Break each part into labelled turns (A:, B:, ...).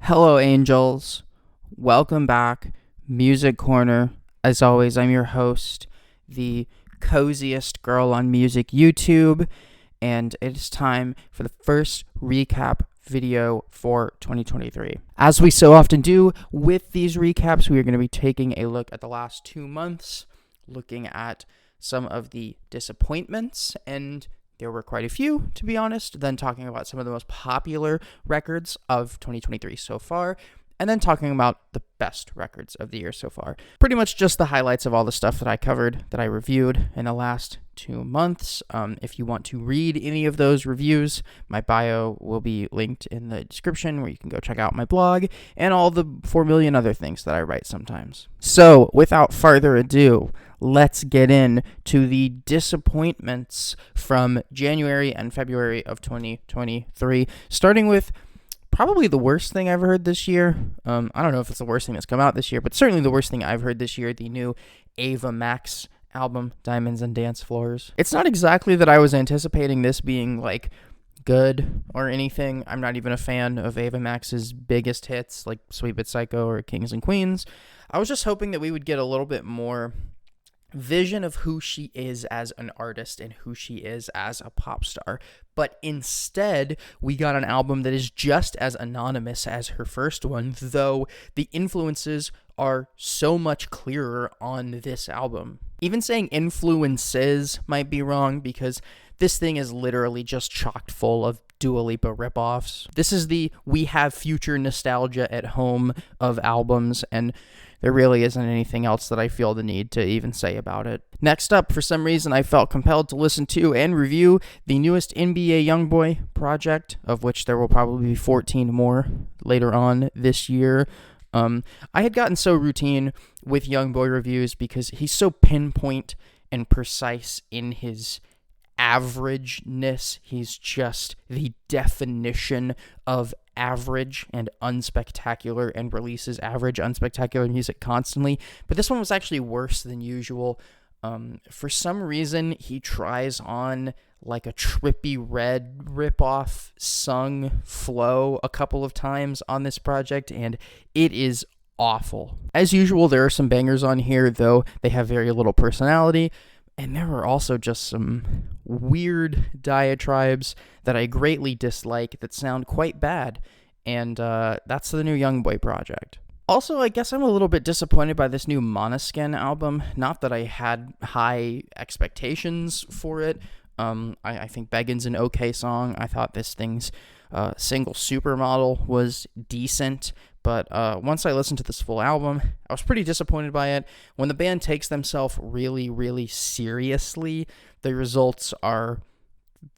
A: Hello, angels. Welcome back. Music Corner. As always, I'm your host, the coziest girl on music YouTube, and it is time for the first recap video for 2023. As we so often do with these recaps, we are going to be taking a look at the last 2 months, looking at some of the disappointments, and there were quite a few, to be honest, then talking about some of the most popular records of 2023 so far, and then talking about the best records of the year so far. Pretty much just the highlights of all the stuff that I covered, that I reviewed in the last 2 months. If you want to read any of those reviews, my bio will be linked in the description where you can go check out my blog and all the 4 million other things that I write sometimes. So, without further ado, let's get in to the disappointments from January and February of 2023, starting with probably the worst thing I've heard this year. I don't know if it's the worst thing that's come out this year, but certainly the worst thing I've heard this year, the new Ava Max album, Diamonds and Dancefloors. It's not exactly that I was anticipating this being, like, good or anything. I'm not even a fan of Ava Max's biggest hits, like Sweet But Psycho or Kings and Queens. I was just hoping that we would get a little bit more vision of who she is as an artist and who she is as a pop star. But instead, we got an album that is just as anonymous as her first one, though the influences are so much clearer on this album. Even saying influences might be wrong, because this thing is literally just chock full of Dua Lipa ripoffs. This is the we have future nostalgia at home of albums, and there really isn't anything else that I feel the need to even say about it. Next up, for some reason, I felt compelled to listen to and review the newest NBA YoungBoy project, of which there will probably be 14 more later on this year. I had gotten so routine with YoungBoy reviews because he's so pinpoint and precise in his averageness. He's just the definition of average and unspectacular, and releases average, unspectacular music constantly. But this one was actually worse than usual. For some reason, he tries on like a Trippie Redd ripoff sung flow a couple of times on this project, and it is awful. As usual, there are some bangers on here, though they have very little personality. And there were also just some weird diatribes that I greatly dislike that sound quite bad. And that's the new YoungBoy project. Also, I guess I'm a little bit disappointed by this new Måneskin album. Not that I had high expectations for it. I think Beggin's an okay song. I thought this thing's single Supermodel was decent. But once I listened to this full album, I was pretty disappointed by it. When the band takes themselves really, really seriously, the results are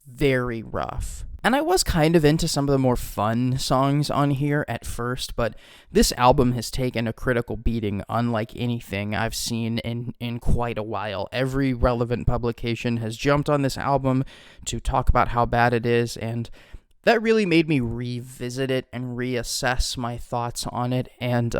A: very rough. And I was kind of into some of the more fun songs on here at first, but this album has taken a critical beating unlike anything I've seen in quite a while. Every relevant publication has jumped on this album to talk about how bad it is, and that really made me revisit it and reassess my thoughts on it, and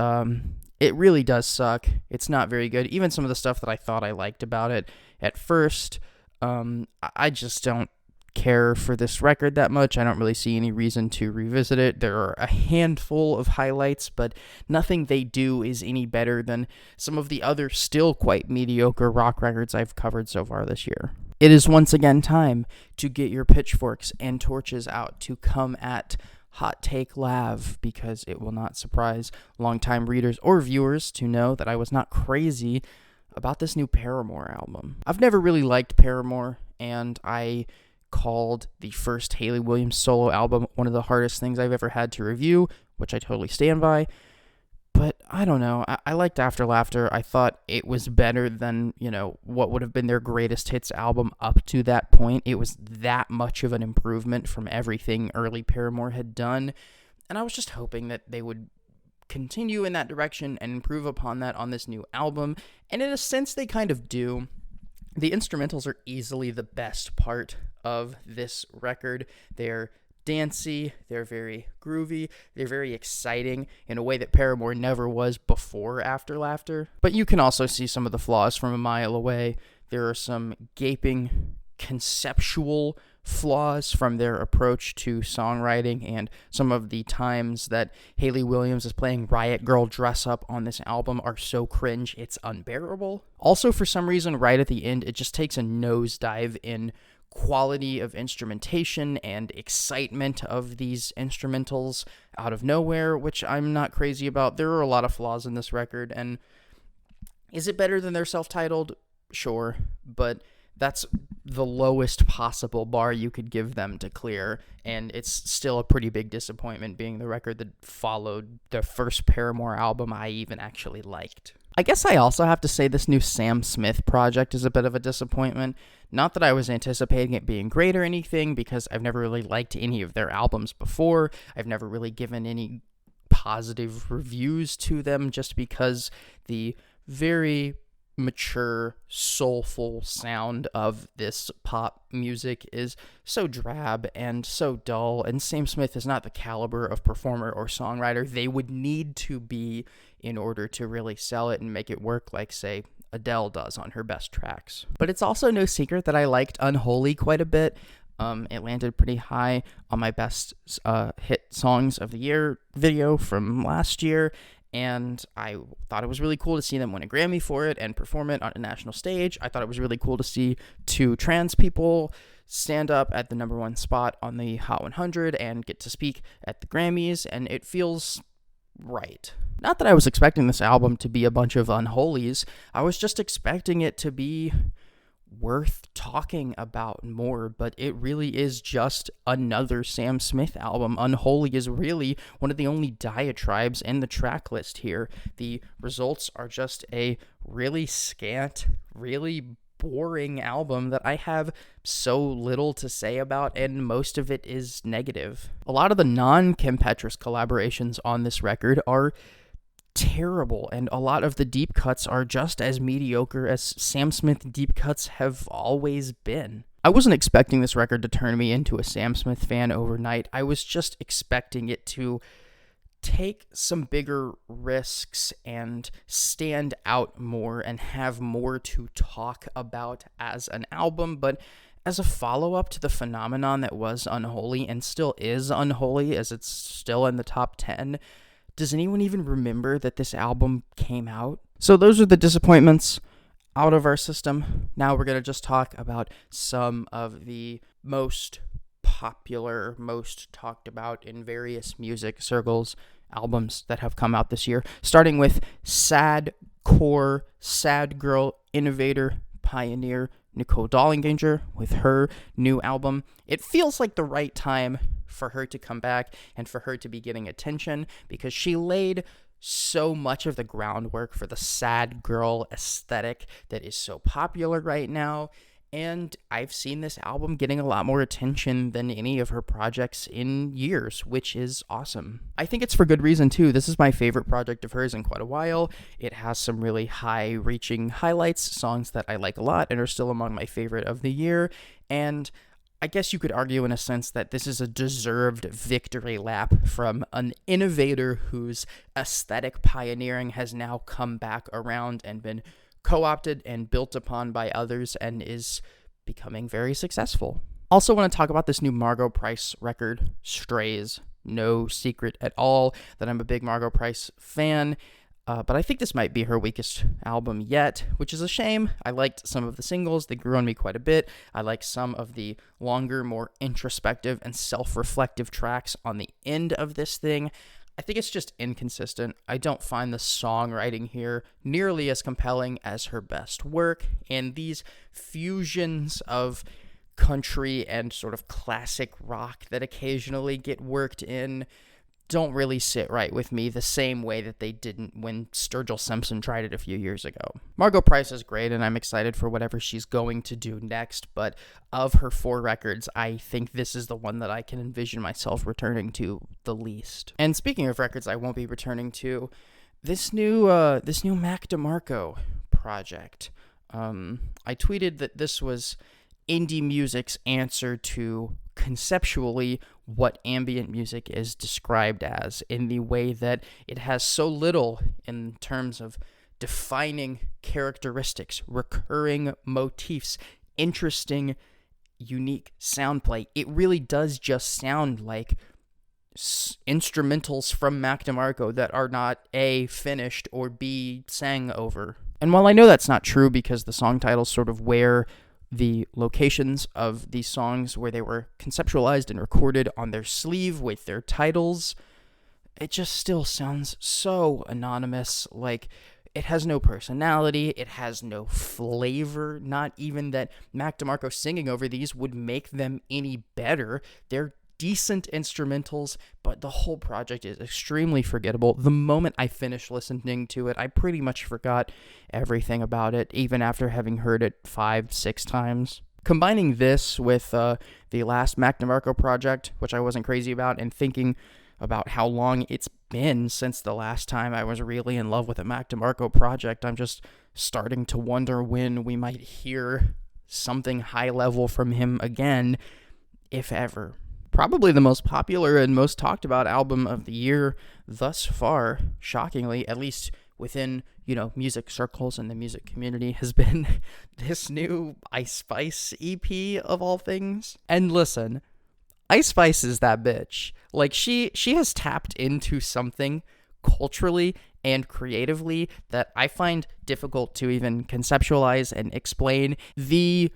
A: it really does suck. It's not very good. Even some of the stuff that I thought I liked about it at first, I just don't care for this record that much. I don't really see any reason to revisit it. There are a handful of highlights, but nothing they do is any better than some of the other still quite mediocre rock records I've covered so far this year. It is once again time to get your pitchforks and torches out to come at Hot Take Lav, because it will not surprise longtime readers or viewers to know that I was not crazy about this new Paramore album. I've never really liked Paramore, and I called the first Hayley Williams solo album one of the hardest things I've ever had to review, which I totally stand by. But I don't know. I liked After Laughter. I thought it was better than, what would have been their greatest hits album up to that point. It was that much of an improvement from everything early Paramore had done. And I was just hoping that they would continue in that direction and improve upon that on this new album. And in a sense, they kind of do. The instrumentals are easily the best part of this record. They're dancey, they're very groovy, they're very exciting in a way that Paramore never was before After Laughter. But you can also see some of the flaws from a mile away. There are some gaping conceptual flaws from their approach to songwriting, and some of the times that Hayley Williams is playing Riot Girl dress up on this album are so cringe it's unbearable. Also, for some reason, right at the end, it just takes a nosedive in quality of instrumentation and excitement of these instrumentals out of nowhere, which I'm not crazy about. There are a lot of flaws in this record, and is it better than their self-titled? Sure, but that's the lowest possible bar you could give them to clear, and it's still a pretty big disappointment, being the record that followed the first Paramore album I even actually liked. I guess I also have to say this new Sam Smith project is a bit of a disappointment. Not that I was anticipating it being great or anything, because I've never really liked any of their albums before. I've never really given any positive reviews to them, just because the very mature, soulful sound of this pop music is so drab and so dull, and Sam Smith is not the caliber of performer or songwriter they would need to be in order to really sell it and make it work like, say, Adele does on her best tracks. But it's also no secret that I liked Unholy quite a bit. It landed pretty high on my best hit songs of the year video from last year, and I thought it was really cool to see them win a Grammy for it and perform it on a national stage. I thought it was really cool to see two trans people stand up at the number one spot on the Hot 100 and get to speak at the Grammys, and it feels right. Not that I was expecting this album to be a bunch of unholies, I was just expecting it to be worth talking about more, but it really is just another Sam Smith album. Unholy is really one of the only diatribes in the track list here. The results are just a really scant, really boring album that I have so little to say about, and most of it is negative. A lot of the non-Kim Petras collaborations on this record are terrible, and a lot of the deep cuts are just as mediocre as Sam Smith deep cuts have always been. I wasn't expecting this record to turn me into a Sam Smith fan overnight. I was just expecting it to take some bigger risks and stand out more and have more to talk about as an album, but as a follow-up to the phenomenon that was Unholy and still is Unholy, as it's still in the top 10, does anyone even remember that this album came out? So those are the disappointments out of our system. Now we're going to just talk about some of the most popular, most talked about in various music circles albums that have come out this year, starting with sad core, sad girl, innovator, pioneer Nicole Dollinger with her new album. It feels like the right time for her to come back and for her to be getting attention, because she laid so much of the groundwork for the sad girl aesthetic that is so popular right now, and I've seen this album getting a lot more attention than any of her projects in years, which is awesome. I think it's for good reason too. This is my favorite project of hers in quite a while. It has some really high-reaching highlights, songs that I like a lot and are still among my favorite of the year, and I guess you could argue in a sense that this is a deserved victory lap from an innovator whose aesthetic pioneering has now come back around and been co-opted and built upon by others and is becoming very successful. Also want to talk about this new Margo Price record, Strays. No secret at all that I'm a big Margo Price fan, but I think this might be her weakest album yet, which is a shame. I liked some of the singles. They grew on me quite a bit. I like some of the longer, more introspective and self-reflective tracks on the end of this thing. I think it's just inconsistent. I don't find the songwriting here nearly as compelling as her best work, and these fusions of country and sort of classic rock that occasionally get worked in don't really sit right with me the same way that they didn't when Sturgill Simpson tried it a few years ago. Margo Price is great, and I'm excited for whatever she's going to do next, but of her 4 records, I think this is the one that I can envision myself returning to the least. And speaking of records I won't be returning to, this new Mac DeMarco project. I tweeted that this was indie music's answer to conceptually what ambient music is described as, in the way that it has so little in terms of defining characteristics, recurring motifs, interesting unique sound play. It really does just sound like instrumentals from Mac DeMarco that are not A, finished, or B, sang over. And while I know that's not true because the song titles sort of wear the locations of these songs where they were conceptualized and recorded on their sleeve with their titles, it just still sounds so anonymous. Like, it has no personality, it has no flavor. Not even that Mac DeMarco singing over these would make them any better. They're decent instrumentals, but the whole project is extremely forgettable. The moment I finished listening to it, I pretty much forgot everything about it, even after having heard it 5-6 times. Combining this with the last Mac DeMarco project, which I wasn't crazy about, and thinking about how long it's been since the last time I was really in love with a Mac DeMarco project, I'm just starting to wonder when we might hear something high level from him again, if ever. Probably the most popular and most talked about album of the year thus far, shockingly, at least within, music circles and the music community, has been this new Ice Spice EP of all things. And listen, Ice Spice is that bitch. Like, she has tapped into something culturally and creatively that I find difficult to even conceptualize and explain. The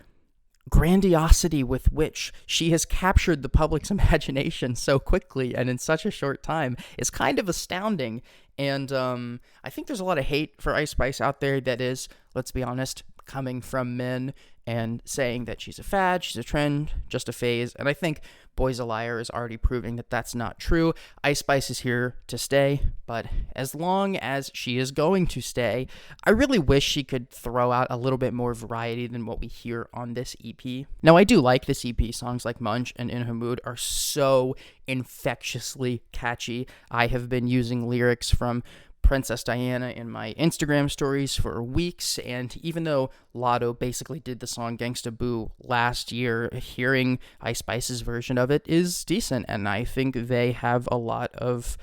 A: grandiosity with which she has captured the public's imagination so quickly and in such a short time is kind of astounding. And I think there's a lot of hate for Ice Spice out there that is, let's be honest, coming from men and saying that she's a fad, she's a trend, just a phase. And I think Boy's a Liar is already proving that that's not true. Ice Spice is here to stay, but as long as she is going to stay, I really wish she could throw out a little bit more variety than what we hear on this EP. Now, I do like this EP. Songs like Munch and In Her Mood are so infectiously catchy. I have been using lyrics from Princess Diana in my Instagram stories for weeks, and even though Lotto basically did the song Gangsta Boo last year, hearing Ice Spice's version of it is decent, and I think they have a lot of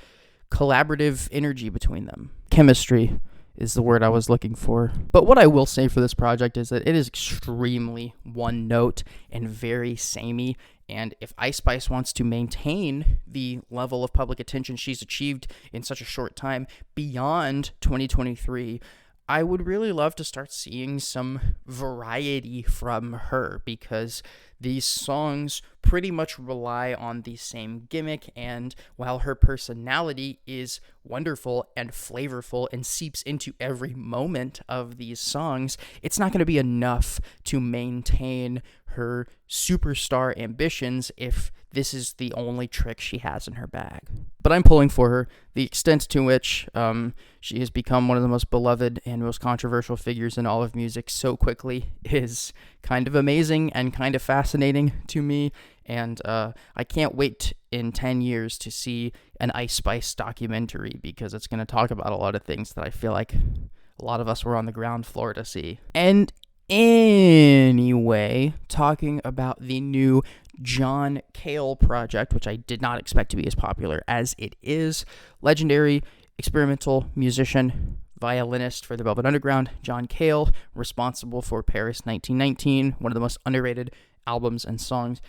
A: collaborative energy between them. Chemistry is the word I was looking for. But what I will say for this project is that it is extremely one note and very samey. And if Ice Spice wants to maintain the level of public attention she's achieved in such a short time beyond 2023, I would really love to start seeing some variety from her, because these songs pretty much rely on the same gimmick, and while her personality is wonderful and flavorful and seeps into every moment of these songs, it's not going to be enough to maintain her superstar ambitions if this is the only trick she has in her bag. But I'm pulling for her. The extent to which she has become one of the most beloved and most controversial figures in all of music so quickly is kind of amazing and kind of fascinating to me. And I can't wait in 10 years to see an Ice Spice documentary, because it's going to talk about a lot of things that I feel like a lot of us were on the ground floor to see. And anyway, talking about the new John Cale project, which I did not expect to be as popular as it is. Legendary experimental musician, violinist for the Velvet Underground, John Cale, responsible for Paris 1919, one of the most underrated albums and songs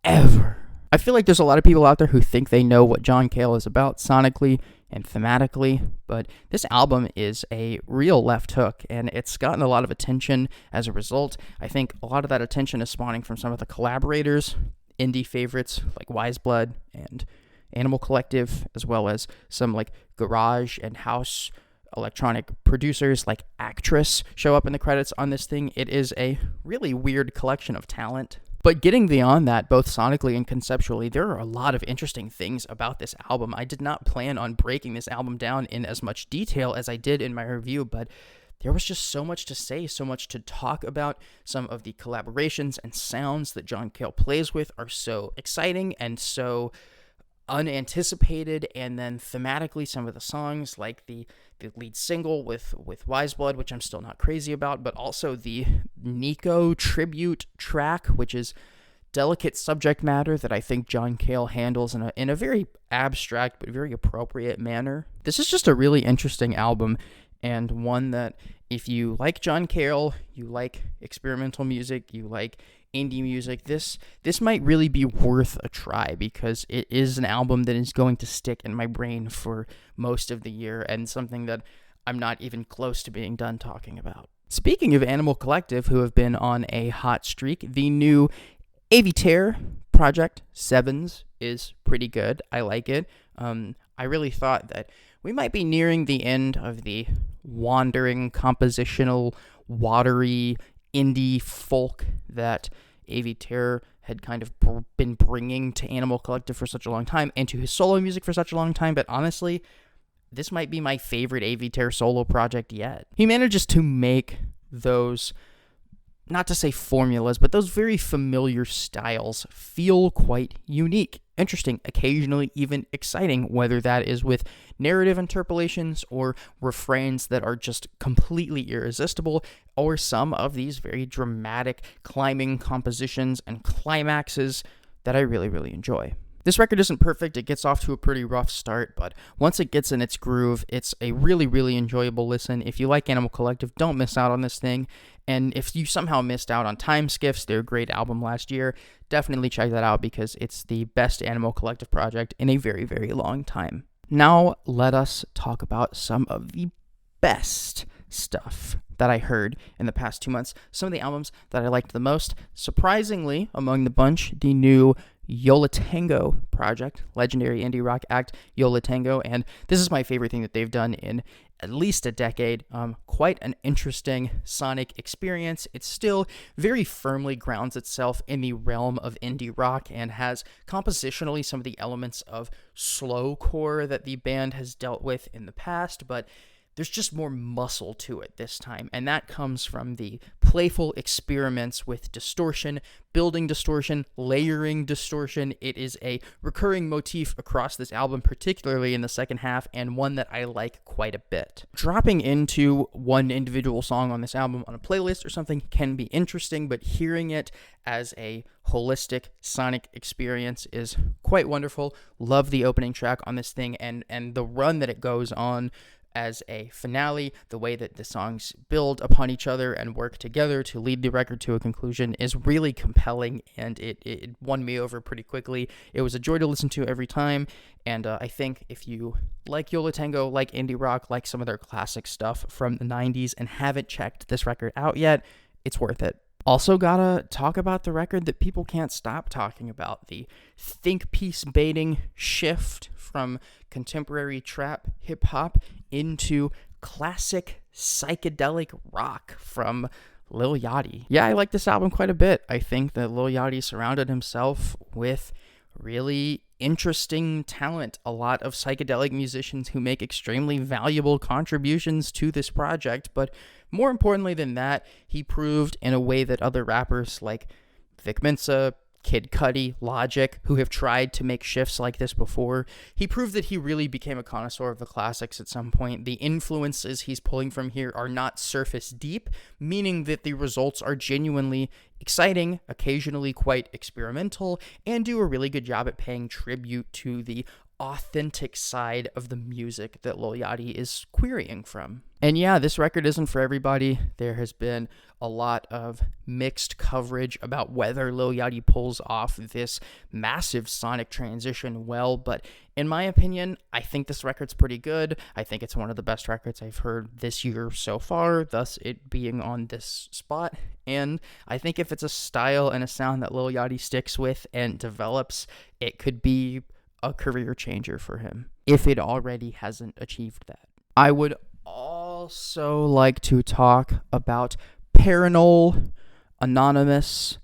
A: ever. I feel like there's a lot of people out there who think they know what John Cale is about sonically and thematically, but this album is a real left hook, and it's gotten a lot of attention as a result. I think a lot of that attention is spawning from some of the collaborators, indie favorites like Wise Blood and Animal Collective, as well as some like garage and house electronic producers like Actress show up in the credits on this thing. It is a really weird collection of talent. But getting beyond that, both sonically and conceptually, there are a lot of interesting things about this album. I did not plan on breaking this album down in as much detail as I did in my review, but there was just so much to say, so much to talk about. Some of the collaborations and sounds that John Cale plays with are so exciting and so unanticipated, and then thematically some of the songs, like the lead single with Wise Blood, which I'm still not crazy about, but also the Nico tribute track, which is delicate subject matter that I think John Cale handles in a very abstract but very appropriate manner. This is just a really interesting album, and one that if you like John Cale, you like experimental music, you like indie music, this might really be worth a try, because it is an album that is going to stick in my brain for most of the year, and something that I'm not even close to being done talking about. Speaking of Animal Collective, who have been on a hot streak, the new Avitaire project, Sevens, is pretty good. I like it. I really thought that we might be nearing the end of the wandering, compositional, watery, indie folk that Avitaire had kind of been bringing to Animal Collective for such a long time, and to his solo music for such a long time, but honestly, this might be my favorite Avitaire solo project yet. He manages to make those, not to say formulas, but those very familiar styles feel quite unique, interesting, occasionally even exciting, whether that is with narrative interpolations or refrains that are just completely irresistible, or some of these very dramatic climbing compositions and climaxes that I really, really enjoy. This record isn't perfect. It gets off to a pretty rough start, but once it gets in its groove, it's a really, really enjoyable listen. If you like Animal Collective, don't miss out on this thing. And if you somehow missed out on Time Skiffs, their great album last year, definitely check that out, because it's the best Animal Collective project in a very, very long time. Now, let us talk about some of the best stuff that I heard in the past 2 months. Some of the albums that I liked the most. Surprisingly, among the bunch, the new Yo La Tengo project, legendary indie rock act Yo La Tengo, and this is my favorite thing that they've done in at least a decade. Quite an interesting sonic experience. It still very firmly grounds itself in the realm of indie rock and has compositionally some of the elements of slowcore that the band has dealt with in the past, but there's just more muscle to it this time, and that comes from the playful experiments with distortion, building distortion, layering distortion. It is a recurring motif across this album, particularly in the second half, and one that I like quite a bit. Dropping into one individual song on this album on a playlist or something can be interesting, but hearing it as a holistic sonic experience is quite wonderful. Love the opening track on this thing, and the run that it goes on as a finale, the way that the songs build upon each other and work together to lead the record to a conclusion is really compelling, and it won me over pretty quickly. It was a joy to listen to every time, and I think if you like Yo La Tengo, like indie rock, like some of their classic stuff from the 90s, and haven't checked this record out yet, it's worth it. Also gotta talk about the record that people can't stop talking about, the think piece baiting shift from contemporary trap hip-hop into classic psychedelic rock from Lil Yachty. Yeah, I like this album quite a bit. I think that Lil Yachty surrounded himself with really interesting talent, a lot of psychedelic musicians who make extremely valuable contributions to this project, but more importantly than that, he proved in a way that other rappers like Vic Mensa, Kid Cudi, Logic, who have tried to make shifts like this before, he proved that he really became a connoisseur of the classics at some point. The influences he's pulling from here are not surface deep, meaning that the results are genuinely exciting, occasionally quite experimental, and do a really good job at paying tribute to the authentic side of the music that Lil Yachty is querying from. And yeah, this record isn't for everybody. There has been a lot of mixed coverage about whether Lil Yachty pulls off this massive sonic transition well, but in my opinion, I think this record's pretty good. I think it's one of the best records I've heard this year so far, thus it being on this spot. And I think if it's a style and a sound that Lil Yachty sticks with and develops, it could be a career changer for him, if it already hasn't achieved that. I would also like to talk about Parannoul, anonymous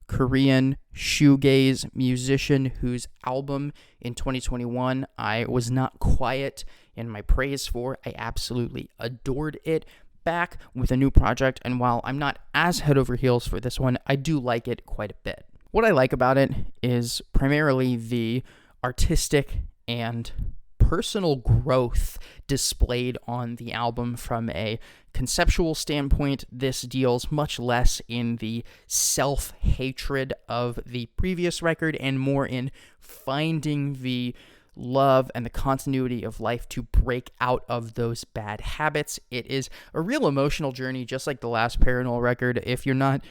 A: Korean shoegaze musician whose album in 2021 I was not quiet in my praise for. I absolutely adored it. Back with a new project, and while I'm not as head over heels for this one, I do like it quite a bit. What I like about it is primarily the artistic and personal growth displayed on the album. From a conceptual standpoint, this deals much less in the self-hatred of the previous record and more in finding the love and the continuity of life to break out of those bad habits. It is a real emotional journey, just like the last Parannoul record. If you're not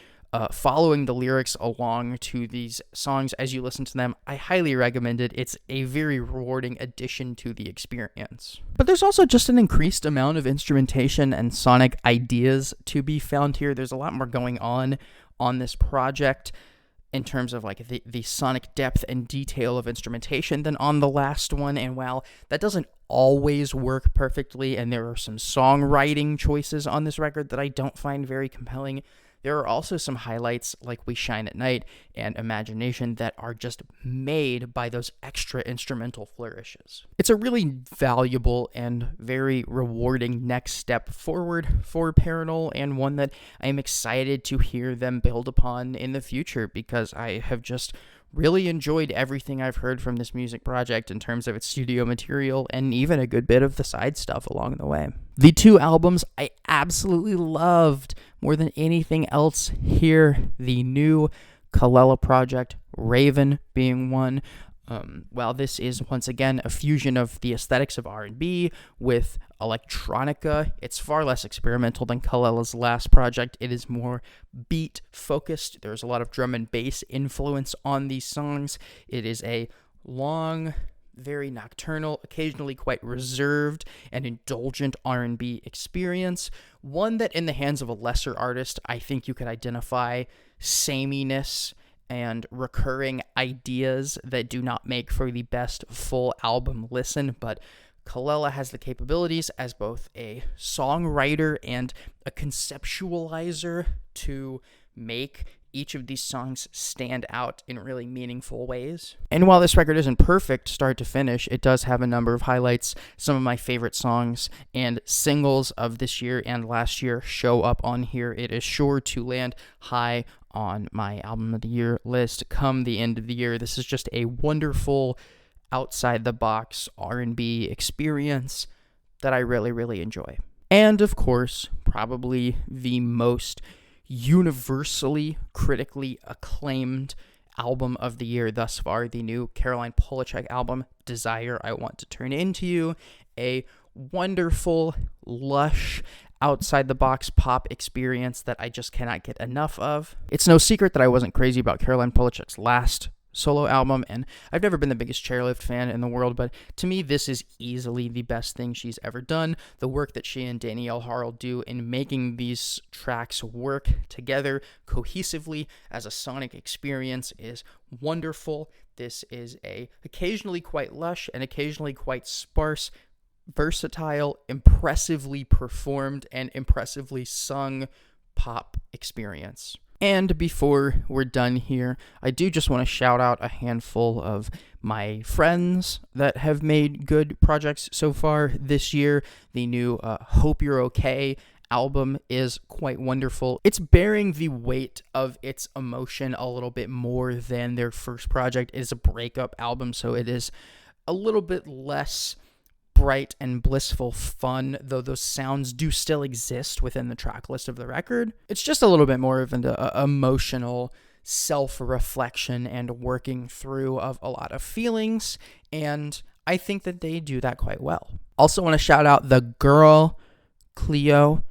A: following the lyrics along to these songs as you listen to them. I highly recommend it. It's a very rewarding addition to the experience. But there's also just an increased amount of instrumentation and sonic ideas to be found here. There's a lot more going on this project in terms of like the sonic depth and detail of instrumentation than on the last one. And while that doesn't always work perfectly, and there are some songwriting choices on this record that I don't find very compelling, there are also some highlights like We Shine at Night and Imagination that are just made by those extra instrumental flourishes. It's a really valuable and very rewarding next step forward for Parannoul, and one that I am excited to hear them build upon in the future, because I have just really enjoyed everything I've heard from this music project in terms of its studio material and even a good bit of the side stuff along the way. The two albums I absolutely loved more than anything else here. The new Kelela project, Raven being one. While this is once again a fusion of the aesthetics of R&B with electronica, it's far less experimental than Kelela's last project. It is more beat focused. There's a lot of drum and bass influence on these songs. It is a long, very nocturnal, occasionally quite reserved and indulgent R&B experience. One that in the hands of a lesser artist, I think you could identify sameness and recurring ideas that do not make for the best full album listen, but Kelela has the capabilities as both a songwriter and a conceptualizer to make each of these songs stand out in really meaningful ways. And while this record isn't perfect start to finish, it does have a number of highlights. Some of my favorite songs and singles of this year and last year show up on here. It is sure to land high on my album of the year list come the end of the year. This is just a wonderful outside the box R&B experience that I really, really enjoy. And of course, probably the most universally critically acclaimed album of the year thus far, the new Caroline Polachek album, Desire I Want to Turn Into You, a wonderful, lush, outside-the-box pop experience that I just cannot get enough of. It's no secret that I wasn't crazy about Caroline Polachek's last solo album, and I've never been the biggest Chairlift fan in the world, but to me, this is easily the best thing she's ever done. The work that she and Danielle Harrell do in making these tracks work together cohesively as a sonic experience is wonderful. This is a occasionally quite lush and occasionally quite sparse, versatile, impressively performed, and impressively sung pop experience. And before we're done here, I do just want to shout out a handful of my friends that have made good projects so far this year. The new Hope You're Okay album is quite wonderful. It's bearing the weight of its emotion a little bit more than their first project. It is a breakup album, so it is a little bit less bright and blissful fun, though those sounds do still exist within the track list of the record. It's just a little bit more of an emotional self-reflection and working through of a lot of feelings, and I think that they do that quite well. Also want to shout out the girl, Cleo,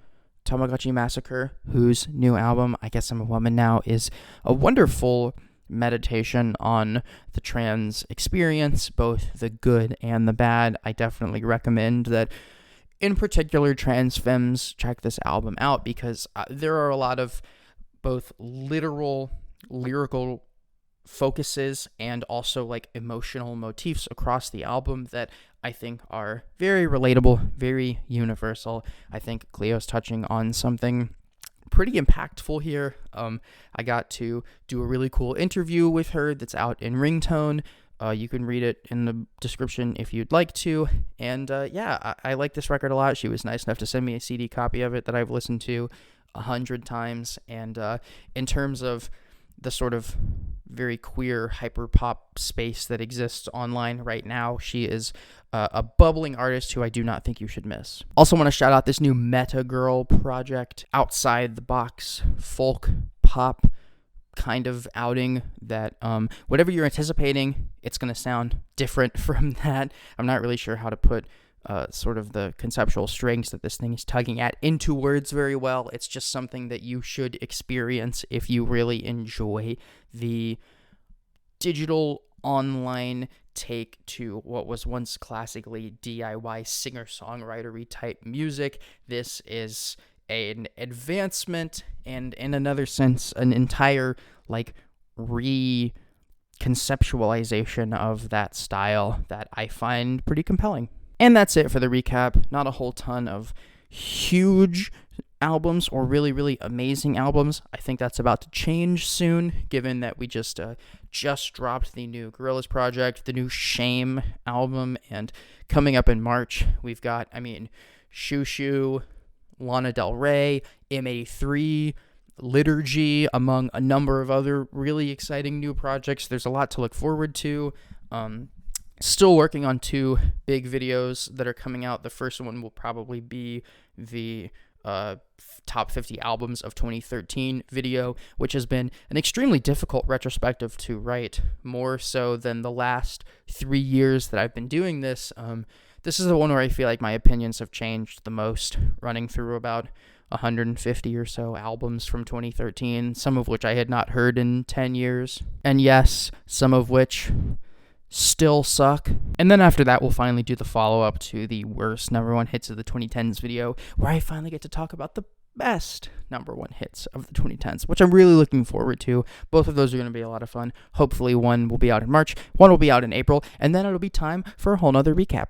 A: Tamagotchi Massacre, whose new album, I Guess I'm a Woman Now, is a wonderful meditation on the trans experience, both the good and the bad. I definitely recommend that, in particular, trans femmes check this album out, because there are a lot of both lyrical focuses and also like emotional motifs across the album that I think are very relatable, very universal. I think Cleo's touching on something pretty impactful here. I got to do a really cool interview with her that's out in Ringtone. You can read it in the description if you'd like to. And I like this record a lot. She was nice enough to send me a CD copy of it that I've listened to 100 times. And in terms of the sort of very queer hyperpop space that exists online right now, she is a bubbling artist who I do not think you should miss. Also want to shout out this new Meta Girl project, outside the box folk pop kind of outing that whatever you're anticipating, it's going to sound different from that. I'm not really sure how to put sort of the conceptual strings that this thing is tugging at into words very well. It's just something that you should experience if you really enjoy the digital online take to what was once classically DIY singer-songwriter-y type music. This is an advancement and, in another sense, an entire reconceptualization of that style that I find pretty compelling. And that's it for the recap. Not a whole ton of huge albums or really, really amazing albums. I think that's about to change soon, given that we just dropped the new Gorillaz project, the new Shame album, and coming up in March, we've got, Shoo Shoo, Lana Del Rey, M83, Liturgy, among a number of other really exciting new projects. There's a lot to look forward to. Still working on 2 big videos that are coming out. The first one will probably be the top 50 albums of 2013 video, which has been an extremely difficult retrospective to write, more so than the last 3 years that I've been doing this. This is the one where I feel like my opinions have changed the most, running through about 150 or so albums from 2013, some of which I had not heard in 10 years. And yes, some of which still suck. And then after that, we'll finally do the follow-up to the worst number 1 hits of the 2010s video, where I finally get to talk about the best number 1 hits of the 2010s, which I'm really looking forward to. Both of those are going to be a lot of fun. Hopefully one will be out in March, one will be out in April, and then it'll be time for a whole nother recap.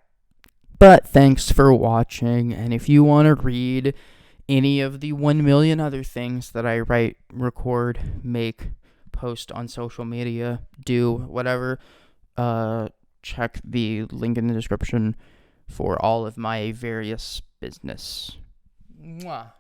A: But thanks for watching, and if you want to read any of the 1 million other things that I write, record, make, post on social media, do, whatever, check the link in the description for all of my various business. Mwah.